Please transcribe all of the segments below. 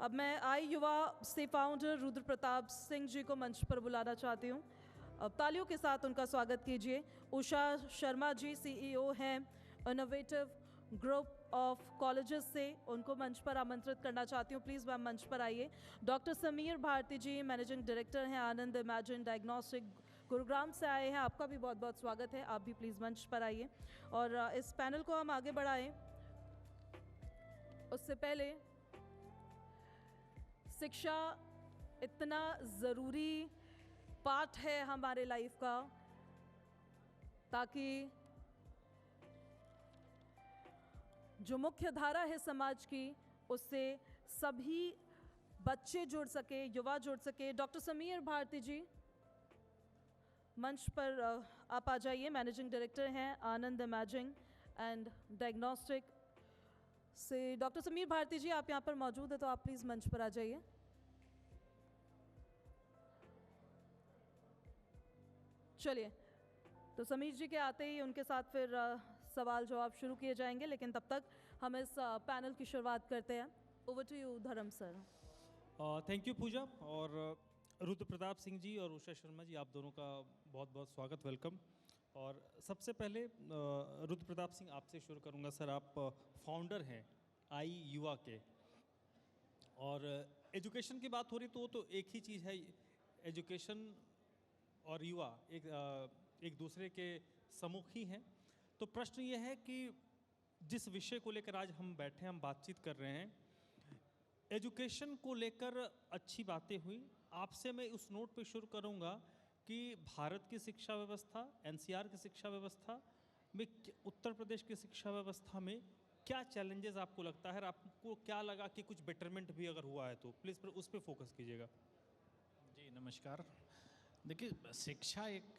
अब मैं आई युवा से फाउंडर रुद्र प्रताप सिंह जी को मंच पर बुलाना चाहती हूँ। अब तालियों के साथ उनका स्वागत कीजिए। उषा शर्मा जी सीईओ हैं इनोवेटिव ग्रुप ऑफ कॉलेजेस से, उनको मंच पर आमंत्रित करना चाहती हूँ। प्लीज़ मैम मंच पर आइए। डॉक्टर समीर भारती जी मैनेजिंग डायरेक्टर हैं आनंद इमेजिन डायग्नोस्टिक, गुरुग्राम से आए हैं। आपका भी बहुत बहुत स्वागत है, आप भी प्लीज़ मंच पर आइए और इस पैनल को हम आगे बढ़ाएं। उससे पहले शिक्षा इतना ज़रूरी पार्ट है हमारे लाइफ का, ताकि जो मुख्य धारा है समाज की उससे सभी बच्चे जुड़ सके, युवा जुड़ सके। डॉक्टर समीर भारती जी मंच पर आप आ जाइए। मैनेजिंग डायरेक्टर हैं आनंद इमेजिंग एंड डायग्नोस्टिक से। डॉक्टर समीर भारती जी आप यहाँ पर मौजूद है तो आप प्लीज़ मंच पर आ जाइए। चलिए, तो समीर जी के आते ही उनके साथ फिर सवाल जवाब शुरू किए जाएंगे, लेकिन तब तक हम इस पैनल की शुरुआत करते हैं। ओवर टू यू धर्म सर। थैंक यू पूजा, और रुद्र प्रताप सिंह जी और उषा शर्मा जी आप दोनों का बहुत बहुत स्वागत, वेलकम। और सबसे पहले रुद्र प्रताप सिंह आपसे शुरू करूंगा सर। आप फाउंडर हैं आई युवा के, और एजुकेशन की बात हो रही तो एक ही चीज़ है, एजुकेशन और युवा एक दूसरे के सम्मुख ही हैं। तो प्रश्न ये है कि जिस विषय को लेकर आज हम बैठे हम बातचीत कर रहे हैं, एजुकेशन को लेकर अच्छी बातें हुई। आपसे मैं उस नोट पे शुरू करूंगा कि भारत की शिक्षा व्यवस्था, एनसीआर की शिक्षा व्यवस्था में, उत्तर प्रदेश की शिक्षा व्यवस्था में क्या चैलेंजेस आपको लगता है, और आपको क्या लगा कि कुछ बेटरमेंट भी अगर हुआ है तो प्लीज़ उस पर फोकस कीजिएगा। जी नमस्कार। देखिए, शिक्षा एक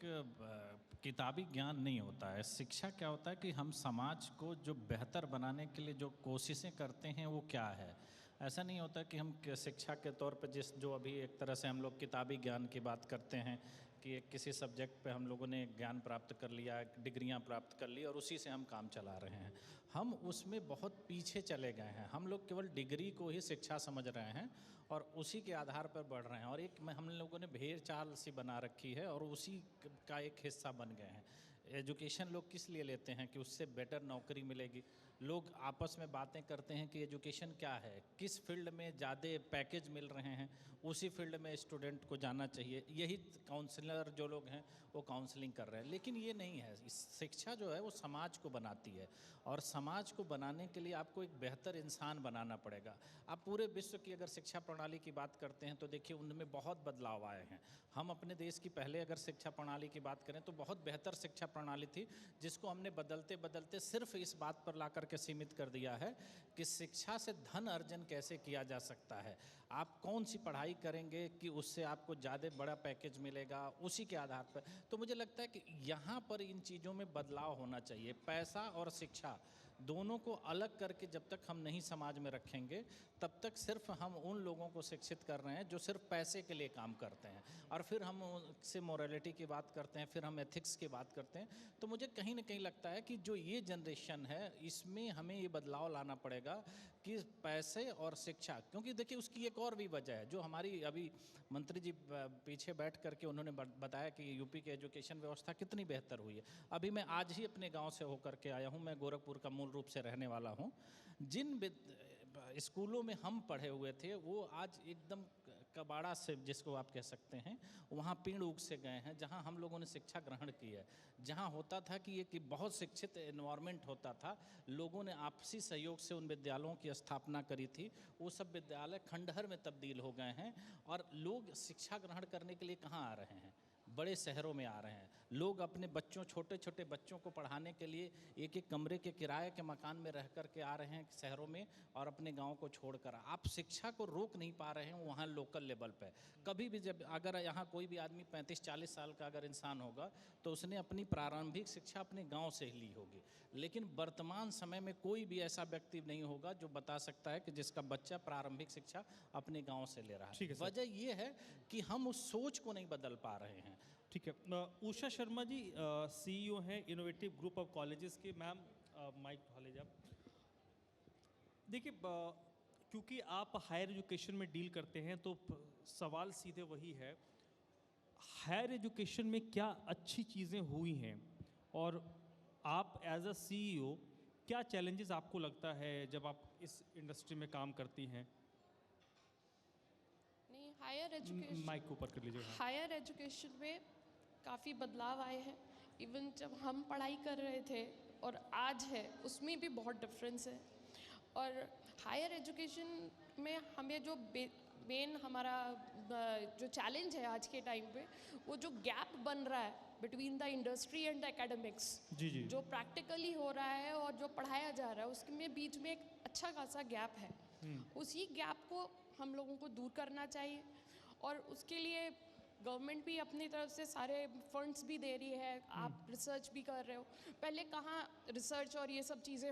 किताबी ज्ञान नहीं होता है। शिक्षा क्या होता है कि हम समाज को जो बेहतर बनाने के लिए जो कोशिशें करते हैं वो क्या है। ऐसा नहीं होता कि हम शिक्षा के तौर पर जो अभी एक तरह से हम लोग किताबी ज्ञान की बात करते हैं कि एक किसी सब्जेक्ट पे हम लोगों ने ज्ञान प्राप्त कर लिया, डिग्रियां प्राप्त कर ली और उसी से हम काम चला रहे हैं। हम उसमें बहुत पीछे चले गए हैं। हम लोग केवल डिग्री को ही शिक्षा समझ रहे हैं और उसी के आधार पर बढ़ रहे हैं, और एक में हम लोगों ने भेड़ चाल सी बना रखी है और उसी का एक हिस्सा बन गए हैं। एजुकेशन लोग किस लिए लेते हैं कि उससे बेटर नौकरी मिलेगी। लोग आपस में बातें करते हैं कि एजुकेशन क्या है, किस फील्ड में ज़्यादा पैकेज मिल रहे हैं उसी फील्ड में स्टूडेंट को जाना चाहिए। यही काउंसलर जो लोग हैं वो काउंसलिंग कर रहे हैं, लेकिन ये नहीं है। शिक्षा जो है वो समाज को बनाती है, और समाज को बनाने के लिए आपको एक बेहतर इंसान बनाना पड़ेगा। आप पूरे विश्व की अगर शिक्षा प्रणाली की बात करते हैं तो देखिए उनमें बहुत बदलाव आए हैं। हम अपने देश की पहले अगर शिक्षा प्रणाली की बात करें तो बहुत बेहतर शिक्षा प्रणाली थी, जिसको हमने बदलते बदलते सिर्फ इस बात पर ला करके सीमित कर दिया है कि शिक्षा से धन अर्जन कैसे किया जा सकता है। आप कौन सी पढ़ाई करेंगे कि उससे आपको ज़्यादा बड़ा पैकेज मिलेगा, उसी के आधार पर। तो मुझे लगता है कि यहाँ पर इन चीज़ों में बदलाव होना चाहिए। पैसा और शिक्षा दोनों को अलग करके जब तक हम नहीं समाज में रखेंगे तब तक सिर्फ हम उन लोगों को शिक्षित कर रहे हैं जो सिर्फ पैसे के लिए काम करते हैं, और फिर हम उससे मोरालिटी की बात करते हैं, फिर हम एथिक्स की बात करते हैं। तो मुझे कहीं ना कहीं लगता है कि जो ये जनरेशन है इसमें हमें ये बदलाव लाना पड़ेगा कि पैसे और शिक्षा, क्योंकि देखिए उसकी एक और भी वजह है जो हमारी अभी मंत्री जी पीछे बैठ करके उन्होंने बताया कि यूपी की एजुकेशन व्यवस्था कितनी बेहतर हुई है। अभी मैं आज ही अपने गांव से होकर के आया हूं, मैं गोरखपुर का मूल रूप से रहने वाला हूं। जिन स्कूलों में हम पढ़े हुए थे वो आज एकदम कबाड़ा से, जिसको आप कह सकते हैं, वहाँ पेड़ उग से गए हैं, जहाँ हम लोगों ने शिक्षा ग्रहण की है। जहाँ होता था कि एक बहुत शिक्षित एनवायरनमेंट होता था, लोगों ने आपसी सहयोग से उन विद्यालयों की स्थापना करी थी, वो सब विद्यालय खंडहर में तब्दील हो गए हैं। और लोग शिक्षा ग्रहण करने के लिए कहाँ आ रहे हैं, बड़े शहरों में आ रहे हैं। लोग अपने बच्चों, छोटे छोटे बच्चों को पढ़ाने के लिए एक एक कमरे के किराए के मकान में रह कर के आ रहे हैं शहरों में, और अपने गांव को छोड़कर। आप शिक्षा को रोक नहीं पा रहे हैं वहाँ लोकल लेवल पे। कभी भी जब अगर यहाँ कोई भी आदमी 35-40 साल का अगर इंसान होगा तो उसने अपनी प्रारंभिक शिक्षा अपने गाँव से ही ली होगी, लेकिन वर्तमान समय में कोई भी ऐसा व्यक्ति नहीं होगा जो बता सकता है कि जिसका बच्चा प्रारंभिक शिक्षा अपने गाँव से ले रहा है। वजह ये है कि हम उस सोच को नहीं बदल पा रहे हैं। ठीक है, उषा शर्मा जी सीईओ हैं इनोवेटिव ग्रुप ऑफ कॉलेजेस के। मैम माइक ढाले जब। देखिए, क्योंकि आप हायर एजुकेशन में डील करते हैं तो सवाल सीधे वही है, हायर एजुकेशन में क्या अच्छी चीज़ें हुई हैं और आप एज अ सीईओ क्या चैलेंजेस आपको लगता है जब आप इस इंडस्ट्री में काम करती हैं? नहीं, हायर एजुकेशन, माइक को ऊपर कर लीजिए। हाँ। हायर एजुकेशन में काफ़ी बदलाव आए हैं। इवन जब हम पढ़ाई कर रहे थे और आज है, उसमें भी बहुत डिफरेंस है। और हायर एजुकेशन में हमें जो मेन हमारा जो चैलेंज है आज के टाइम पे, वो जो गैप बन रहा है between the industry and the academics, जी जी। जो प्रैक्टिकली हो रहा है और जो पढ़ाया जा रहा है, उसके बीच में एक अच्छा खासा गैप है। उसी गैप को हम लोगों को दूर करना चाहिए और उसके लिए गवर्नमेंट भी अपनी तरफ से सारे फंड्स भी दे रही है। आप रिसर्च भी कर रहे हो। पहले कहाँ रिसर्च और ये सब चीज़ें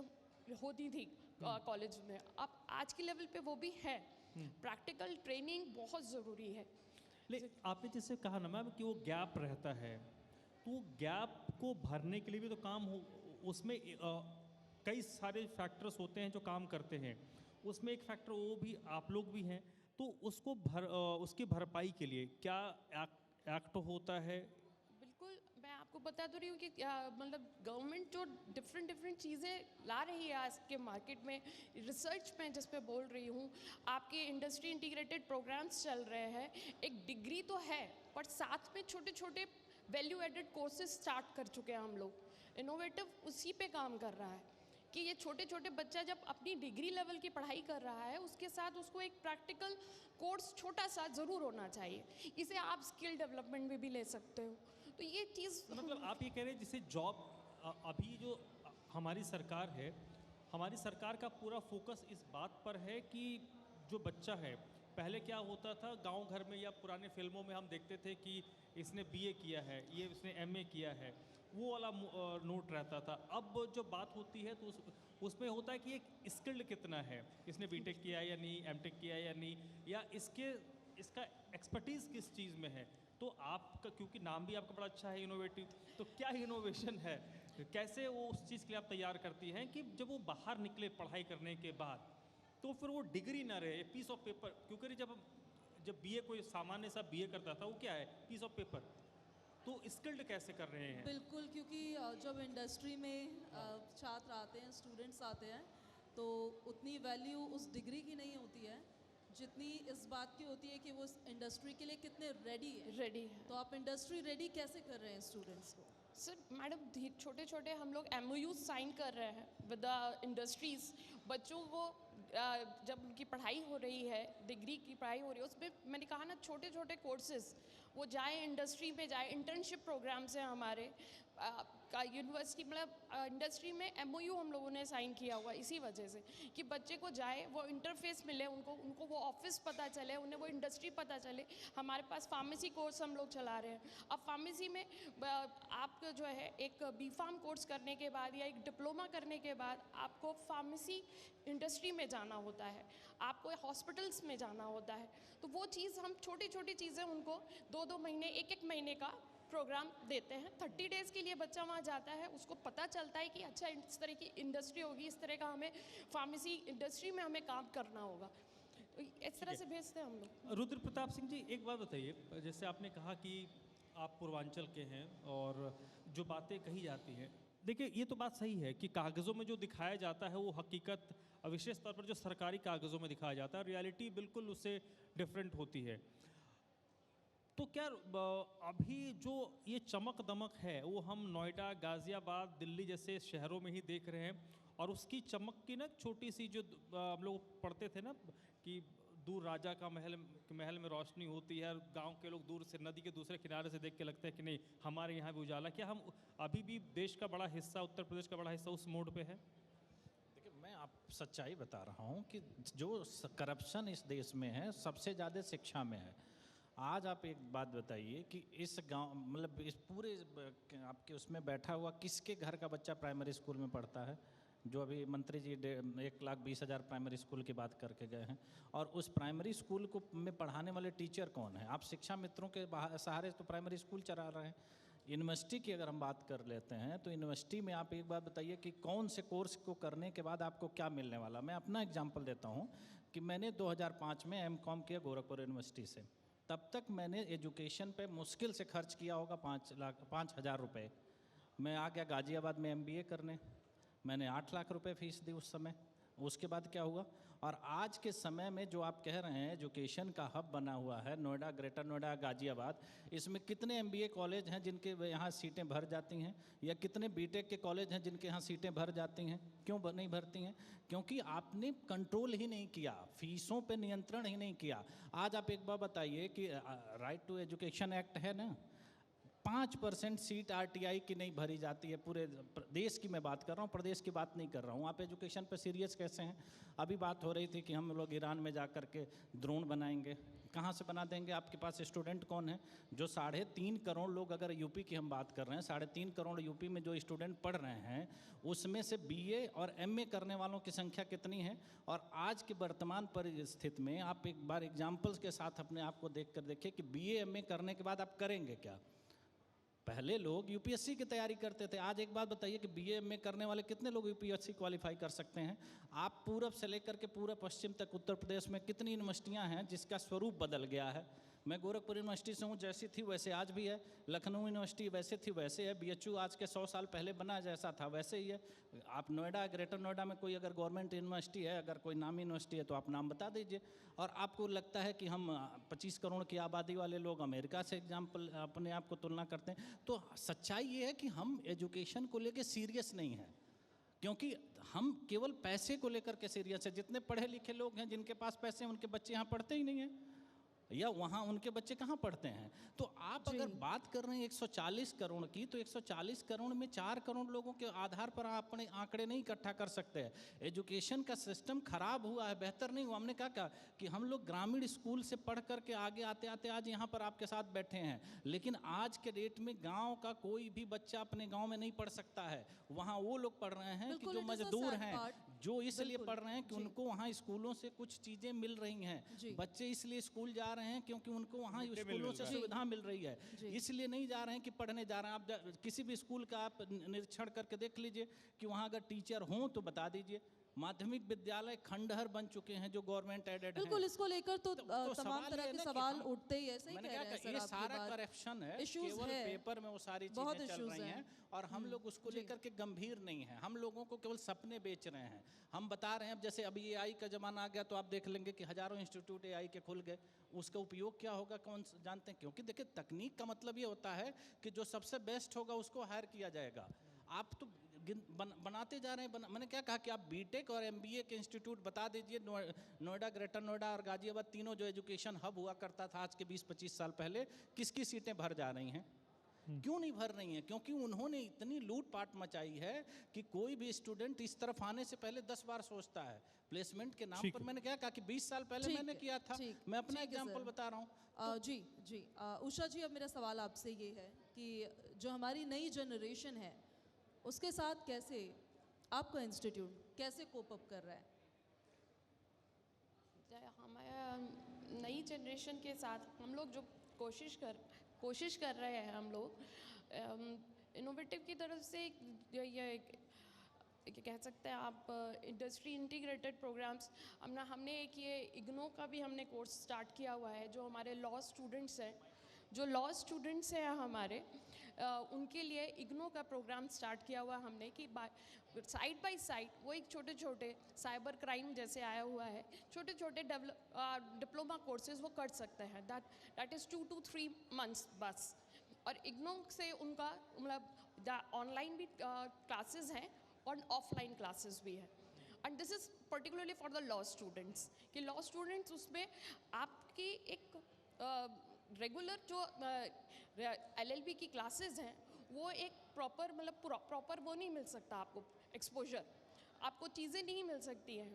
होती थी कॉलेज में, अब आज के लेवल पे वो भी है। प्रैक्टिकल ट्रेनिंग बहुत ज़रूरी है। लेकिन आपने जैसे कहा ना मैम कि वो गैप रहता है, तो वो गैप को भरने के लिए भी तो काम हो, उसमें कई सारे फैक्टर्स होते हैं जो काम करते हैं। उसमें एक फैक्टर वो भी आप लोग भी हैं, तो उसको उसकी भरपाई के लिए क्या एक्ट होता है? बिल्कुल, मैं आपको बता तो रही हूँ कि मतलब गवर्नमेंट जो डिफरेंट चीज़ें ला रही है आज के मार्केट में, रिसर्च में जिस पे बोल रही हूँ, आपके इंडस्ट्री इंटीग्रेटेड प्रोग्राम्स चल रहे हैं। एक डिग्री तो है, पर साथ में छोटे छोटे वैल्यू एडेड कोर्सेज स्टार्ट कर चुके हैं हम लोग। इनोवेटिव उसी पे काम कर रहा है कि ये छोटे छोटे बच्चा जब अपनी डिग्री लेवल की पढ़ाई कर रहा है, उसके साथ उसको एक प्रैक्टिकल कोर्स छोटा सा ज़रूर होना चाहिए। इसे आप स्किल डेवलपमेंट में भी ले सकते हो। तो ये चीज़ मतलब आप ये कह रहे हैं जैसे जॉब, अभी जो हमारी सरकार है, हमारी सरकार का पूरा फोकस इस बात पर है कि जो बच्चा है, पहले क्या होता था गांव घर में या पुराने फिल्मों में हम देखते थे कि इसने बीए किया है, ये इसने एमए किया है, वो वाला नोट रहता था। अब जो बात होती है तो उसमें होता है कि एक स्किल्ड कितना है, इसने बीटेक किया है या नहीं, एमटेक किया है या नहीं, या इसका एक्सपर्टीज़ किस चीज़ में है। तो आपका, क्योंकि नाम भी आपका बड़ा अच्छा है इनोवेटिव, तो क्या इनोवेशन है, कैसे वो उस चीज़ के लिए आप तैयार करती हैं कि जब वो बाहर निकले पढ़ाई करने के बाद तो फिर वो डिग्री ना रहे, पीस ऑफ पेपर। क्योंकि जब बीए कोई सामान्य सा बीए करता था, वो क्या है, पीस ऑफ पेपर। तो स्किल्ड कैसे कर रहे हैं? बिल्कुल, क्योंकि जब इंडस्ट्री में छात्र आते हैं, स्टूडेंट्स आते हैं, तो उतनी वैल्यू उस डिग्री की नहीं होती है जितनी इस बात की होती है कि वो इस इंडस्ट्री के लिए कितने रेडी है। रेडी है। तो आप इंडस्ट्री रेडी कैसे कर रहे हैं स्टूडेंट्स को? सर मैडम, छोटे छोटे हम लोग MOU साइन कर रहे हैं विद द इंडस्ट्रीज़। बच्चों को जब उनकी पढ़ाई हो रही है, डिग्री की पढ़ाई हो रही है, उसमें मैंने कहा ना छोटे छोटे कोर्सेज, वो जाए इंडस्ट्री में जाए। इंटर्नशिप प्रोग्राम्स हैं हमारे का यूनिवर्सिटी, मतलब इंडस्ट्री में MOU हम लोगों ने साइन किया हुआ इसी वजह से कि बच्चे को जाए, वो इंटरफेस मिले उनको वो ऑफिस पता चले, उन्हें वो इंडस्ट्री पता चले। हमारे पास फार्मेसी कोर्स हम लोग चला रहे हैं। अब फार्मेसी में आप जो है एक B.Pharm कोर्स करने के बाद या एक डिप्लोमा करने के बाद आपको फार्मेसी इंडस्ट्री में जाना होता है, आपको हॉस्पिटल्स में जाना होता है। तो वो चीज़ हम छोटी छोटी चीज़ें उनको 2-2 महीने, 1-1 महीने का प्रोग्राम देते हैं। 30 डेज़ के लिए बच्चा वहाँ जाता है, उसको पता चलता है कि अच्छा इस तरह की इंडस्ट्री होगी, इस तरह का हमें फार्मेसी इंडस्ट्री में हमें काम करना होगा। तो इस तरह से भेजते हैं हम लोग। रुद्र प्रताप सिंह जी, एक बात बताइए, जैसे आपने कहा कि आप पूर्वांचल के हैं और जो बातें कही जाती हैं, देखिए ये तो बात सही है कि कागज़ों में जो दिखाया जाता है वो हकीकत, विशेष तौर पर जो सरकारी कागज़ों में दिखाया जाता है, रियलिटी बिल्कुल उससे डिफरेंट होती है। तो क्या अभी जो ये चमक दमक है वो हम नोएडा, गाज़ियाबाद, दिल्ली जैसे शहरों में ही देख रहे हैं, और उसकी चमक की ना छोटी सी जो हम लोग पढ़ते थे ना कि दूर राजा का महल में रोशनी होती है, और गांव के लोग दूर से नदी के दूसरे किनारे से देख के लगता है कि नहीं हमारे यहाँ भी उजाला। क्या हम अभी भी देश का बड़ा हिस्सा, उत्तर प्रदेश का बड़ा हिस्सा उस मोड पे है? देखिए, मैं आप सच्चाई बता रहा हूँ कि जो करप्शन इस देश में है सबसे ज़्यादा शिक्षा में है। आज आप एक बात बताइए कि इस गांव, मतलब इस पूरे आपके उसमें बैठा हुआ किसके घर का बच्चा प्राइमरी स्कूल में पढ़ता है? जो अभी मंत्री जी 1,20,000 प्राइमरी स्कूल की बात करके गए हैं, और उस प्राइमरी स्कूल को में पढ़ाने वाले टीचर कौन है? आप शिक्षा मित्रों के सहारे तो प्राइमरी स्कूल चला रहे हैं। यूनिवर्सिटी की अगर हम बात कर लेते हैं तो यूनिवर्सिटी में आप एक बात बताइए कि कौन से कोर्स को करने के बाद आपको क्या मिलने वाला। मैं अपना एग्जांपल देता हूं कि मैंने 2005 में एमकॉम किया गोरखपुर यूनिवर्सिटी से। तब तक मैंने एजुकेशन पे मुश्किल से खर्च किया होगा 5,00,000 रुपये। मैं आ गया गाज़ियाबाद में MBA करने, मैंने 8 लाख रुपए फीस दी उस समय। उसके बाद क्या हुआ, और आज के समय में जो आप कह रहे हैं एजुकेशन का हब बना हुआ है नोएडा, ग्रेटर नोएडा, गाज़ियाबाद, इसमें कितने MBA कॉलेज हैं जिनके यहाँ सीटें भर जाती हैं, या कितने BTech के कॉलेज हैं जिनके यहाँ सीटें भर जाती हैं? क्यों नहीं भरती हैं? क्योंकि आपने कंट्रोल ही नहीं किया, फीसों पे नियंत्रण ही नहीं किया। आज आप एक बार बताइए कि राइट टू एजुकेशन एक्ट है ना, 5% सीट RTI की नहीं भरी जाती है। पूरे देश की मैं बात कर रहा हूँ, प्रदेश की बात नहीं कर रहा हूँ। आप एजुकेशन पे सीरियस कैसे हैं? अभी बात हो रही थी कि हम लोग ईरान में जा कर के ड्रोन बनाएंगे। कहाँ से बना देंगे? आपके पास स्टूडेंट कौन है? जो 3.5 करोड़ लोग, अगर यूपी की हम बात कर रहे हैं, 3.5 करोड़ यूपी में जो स्टूडेंट पढ़ रहे हैं, उसमें से BA और MA करने वालों की संख्या कितनी है? और आज के वर्तमान परिस्थिति में आप एक बार एग्जाम्पल्स के साथ अपने आप को देख कर देखिए कि BA MA करने के बाद आप करेंगे क्या? पहले लोग UPSC की तैयारी करते थे। आज एक बात बताइए कि BA MA करने वाले कितने लोग UPSC क्वालिफाई कर सकते हैं? आप पूरब से लेकर के पूरा पश्चिम तक उत्तर प्रदेश में कितनी यूनिवर्सिटियां हैं जिसका स्वरूप बदल गया है। मैं गोरखपुर यूनिवर्सिटी से हूँ, जैसी थी वैसे आज भी है। लखनऊ यूनिवर्सिटी वैसे थी वैसे है। BHU आज के 100 साल पहले बना जैसा था वैसे ही है। आप नोएडा, ग्रेटर नोएडा में कोई अगर गवर्नमेंट यूनिवर्सिटी है, अगर कोई नामी यूनिवर्सिटी है तो आप नाम बता दीजिए। और आपको लगता है कि हम 25 करोड़ की आबादी वाले लोग अमेरिका से एग्जाम्पल अपने आप को तुलना करते हैं। तो सच्चाई ये है कि हम एजुकेशन को लेकर सीरियस नहीं हैं, क्योंकि हम केवल पैसे को लेकर के सीरियस है। जितने पढ़े लिखे लोग हैं, जिनके पास पैसे हैं, उनके बच्चे यहाँ पढ़ते ही नहीं हैं, या वहाँ उनके बच्चे कहाँ पढ़ते हैं। तो आप अगर बात कर रहे हैं 140 करोड़ की, तो 140 करोड़ में 4 करोड़ लोगों के आधार पर आप अपने आंकड़े नहीं इकट्ठा कर सकते हैं। एजुकेशन का सिस्टम खराब हुआ है, बेहतर नहीं हुआ। हमने कहा कि हम लोग ग्रामीण स्कूल से पढ़ करके आगे आते आते आज यहाँ पर आपके साथ बैठे हैं, लेकिन आज के डेट में गाँव का कोई भी बच्चा अपने गाँव में नहीं पढ़ सकता है। वहाँ वो लोग पढ़ रहे हैं कि जो मजदूर हैं, जो इसलिए पढ़ रहे हैं कि उनको वहाँ स्कूलों से कुछ चीज़ें मिल रही हैं। बच्चे इसलिए स्कूल जा रहे हैं क्योंकि उनको वहाँ स्कूलों से सुविधा मिल रही है, इसलिए नहीं जा रहे हैं कि पढ़ने जा रहे हैं। आप किसी भी स्कूल का आप निरीक्षण करके देख लीजिए कि वहाँ अगर टीचर हों तो बता दीजिए। माध्यमिक विद्यालय खंडहर बन चुके हैं जो गवर्नमेंट एडेड हैं। बिल्कुल, इसको लेकर तो तमाम तरह के सवाल उठते ही है। सही कह रहे हैं सर, ये सारा करप्शन है, केवल पेपर में वो सारी चीजें चल रही हैं और हम लोग उसको लेकर के गंभीर नहीं हैं। हम लोगों को केवल सपने बेच रहे हैं। हम बता रहे हैं, अब जैसे अभी AI का जमाना आ गया तो आप देख लेंगे कि हजारों इंस्टीट्यूट AI के खुल गए। उसका उपयोग क्या होगा कौन जानते हैं? क्योंकि देखिए, तकनीक का मतलब ये होता है कि जो सबसे बेस्ट होगा उसको हायर किया जाएगा। आप तो बनाते जा रहे हैं। मैंने क्या कहा कि आप BTech और MBA के इंस्टीट्यूट बता दीजिए। नोएडा, ग्रेटर नोएडा और गाजियाबाद, तीनों जो एजुकेशन हब हुआ करता था आज के 20-25 साल पहले, किसकी सीटें भर जा रही हैं? क्यों नहीं भर रही हैं? क्योंकि उन्होंने इतनी लूटपाट मचाई है कि कोई भी स्टूडेंट इस तरफ आने से पहले 10 बार सोचता है। प्लेसमेंट के नाम पर मैंने क्या कहा कि 20 साल पहले मैंने किया था। मैं अपना एग्जाम्पल बता रहा हूँ। जी उषा जी, अब मेरा सवाल आपसे ये है कि जो हमारी नई जनरेशन है उसके साथ कैसे आपका इंस्टीट्यूट कैसे कोप अप कर रहा है? हमारा नई जनरेशन के साथ हम लोग जो कोशिश कर रहे हैं, हम लोग इनोवेटिव की तरफ से ये कह सकते हैं आप, इंडस्ट्री इंटीग्रेटेड प्रोग्राम्स। हमने एक ये इग्नो का भी हमने कोर्स स्टार्ट किया हुआ है। जो हमारे लॉ स्टूडेंट्स हैं हमारे, उनके लिए इग्नो का प्रोग्राम स्टार्ट किया हुआ हमने कि साइड बाय साइड वो एक छोटे छोटे साइबर क्राइम जैसे आया हुआ है, छोटे छोटे डिप्लोमा कोर्सेज वो कर सकते हैं। दैट इज़ 2 to 3 months बस। और इग्नो से उनका मतलब ऑनलाइन भी क्लासेस हैं और ऑफलाइन क्लासेस भी है। And this is particularly for the law students, कि लॉ स्टूडेंट्स उसमें आपकी एक रेगुलर जो LLB की क्लासेस हैं वो एक प्रॉपर प्रॉपर वो नहीं मिल सकता आपको, एक्सपोजर आपको चीज़ें नहीं मिल सकती हैं,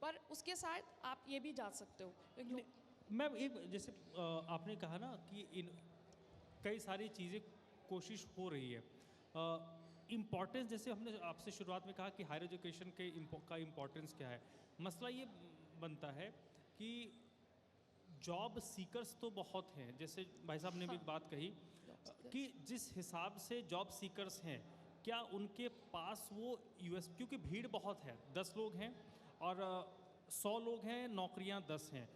पर उसके साथ आप ये भी जा सकते हो। मैम, एक जैसे आपने कहा ना कि कई सारी चीज़ें कोशिश हो रही है। इम्पॉर्टेंस, जैसे हमने आपसे शुरुआत में कहा कि हायर एजुकेशन का इम्पोर्टेंस क्या है। मसला ये बनता है कि जॉब सीकर्स तो बहुत हैं, जैसे भाई साहब ने भी बात कही कि जिस हिसाब से जॉब सीकर्स हैं, क्या उनके पास वो क्योंकि भीड़ बहुत है, 10 लोग हैं और 100 लोग हैं, नौकरियां 10 हैं।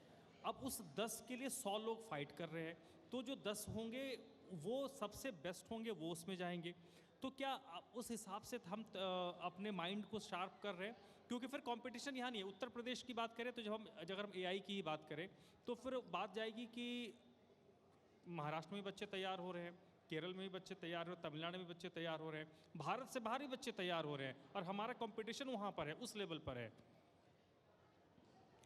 अब उस 10 के लिए 100 लोग फाइट कर रहे हैं, तो जो 10 होंगे वो सबसे बेस्ट होंगे, वो उसमें जाएंगे। तो क्या उस हिसाब से हम अपने माइंड को शार्प कर रहे हैं? क्योंकि फिर कंपटीशन यहाँ नहीं है। उत्तर प्रदेश की बात करें तो अगर हम एआई की ही बात करें तो फिर बात जाएगी कि महाराष्ट्र में भी बच्चे तैयार हो रहे हैं, केरल में भी बच्चे तैयार हो रहे हैं, तमिलनाडु में बच्चे तैयार हो रहे हैं, भारत से बाहर भी बच्चे तैयार हो रहे हैं, और हमारा कंपटीशन वहाँ पर है, उस लेवल पर है।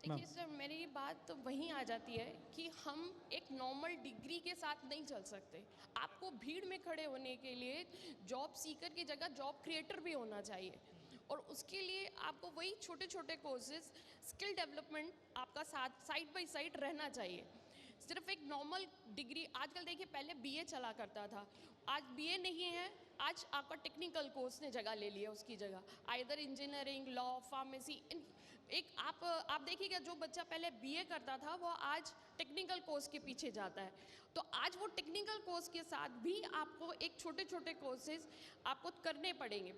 देखिए सर, मेरी बात तो वहीं आ जाती है कि हम एक नॉर्मल डिग्री के साथ नहीं चल सकते। आपको भीड़ में खड़े होने के लिए जॉब सीकर की जगह जॉब क्रिएटर भी होना चाहिए, और उसके लिए आपको वही छोटे छोटे कोर्सेज, स्किल डेवलपमेंट आपका साथ साइड बाय साइड रहना चाहिए। सिर्फ एक नॉर्मल डिग्री, आजकल देखिए पहले बीए चला करता था, आज बीए नहीं है, आज आपका टेक्निकल कोर्स ने जगह ले लिया उसकी जगह, आइदर इंजीनियरिंग, लॉ, फार्मेसी। एक आप देखिएगा, जो बच्चा पहले बीए करता था वो आज टेक्निकल कोर्स के पीछे जाता है। तो आज वो टेक्निकल कोर्स के साथ भी आपको एक छोटे छोटे कोर्सेज आपको करने पड़ेंगे,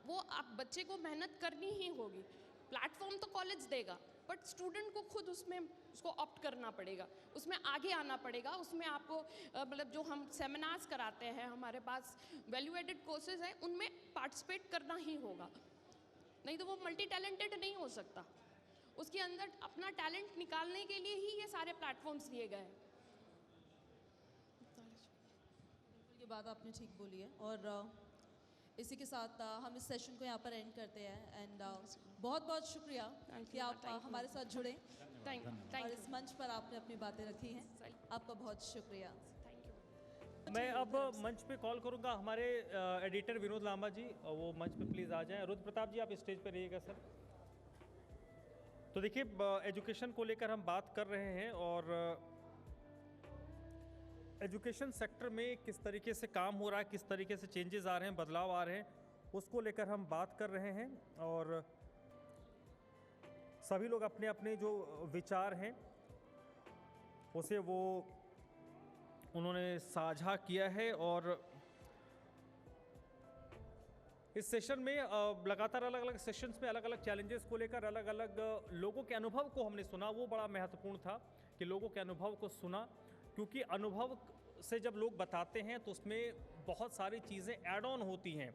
वो आप बच्चे को मेहनत करनी ही होगी। प्लेटफॉर्म तो कॉलेज देगा, बट स्टूडेंट को खुद उसमें उसको ऑप्ट करना पड़ेगा, उसमें आगे आना पड़ेगा। उसमें आपको मतलब जो हम सेमिनार्स कराते हैं, हमारे पास वैल्यू एडेड कोर्सेज हैं, उनमें पार्टिसिपेट करना ही होगा, नहीं तो वो मल्टी टैलेंटेड नहीं हो सकता। उसके अंदर अपना टैलेंट निकालने के लिए ही ये सारे प्लेटफॉर्म्स दिए गए हैं। ये बात आपने ठीक बोली है, और इसी के साथ हम इस सेशन को यहाँ पर एंड करते हैं। एंड बहुत बहुत शुक्रिया कि आप हमारे साथ जुड़े और इस मंच पर आपने अपनी बातें रखी हैं। आपका बहुत शुक्रिया। मैं अब मंच पे कॉल करूंगा हमारे एडिटर विनोद लांबा जी, वो मंच पे प्लीज़ आ जाएं। रुद्र प्रताप जी, आप स्टेज पे रहिएगा सर। तो देखिए, एजुकेशन को लेकर हम बात कर रहे हैं, और एजुकेशन सेक्टर में किस तरीके से काम हो रहा है, किस तरीके से चेंजेस आ रहे हैं, बदलाव आ रहे हैं, उसको लेकर हम बात कर रहे हैं। और सभी लोग अपने अपने जो विचार हैं उसे उन्होंने साझा किया है। और इस सेशन में लगातार अलग अलग सेशंस में अलग अलग चैलेंजेस को लेकर अलग अलग लोगों के अनुभव को हमने सुना। वो बड़ा महत्वपूर्ण था कि लोगों के अनुभव को सुना, क्योंकि अनुभव से जब लोग बताते हैं तो उसमें बहुत सारी चीज़ें ऐड ऑन होती हैं।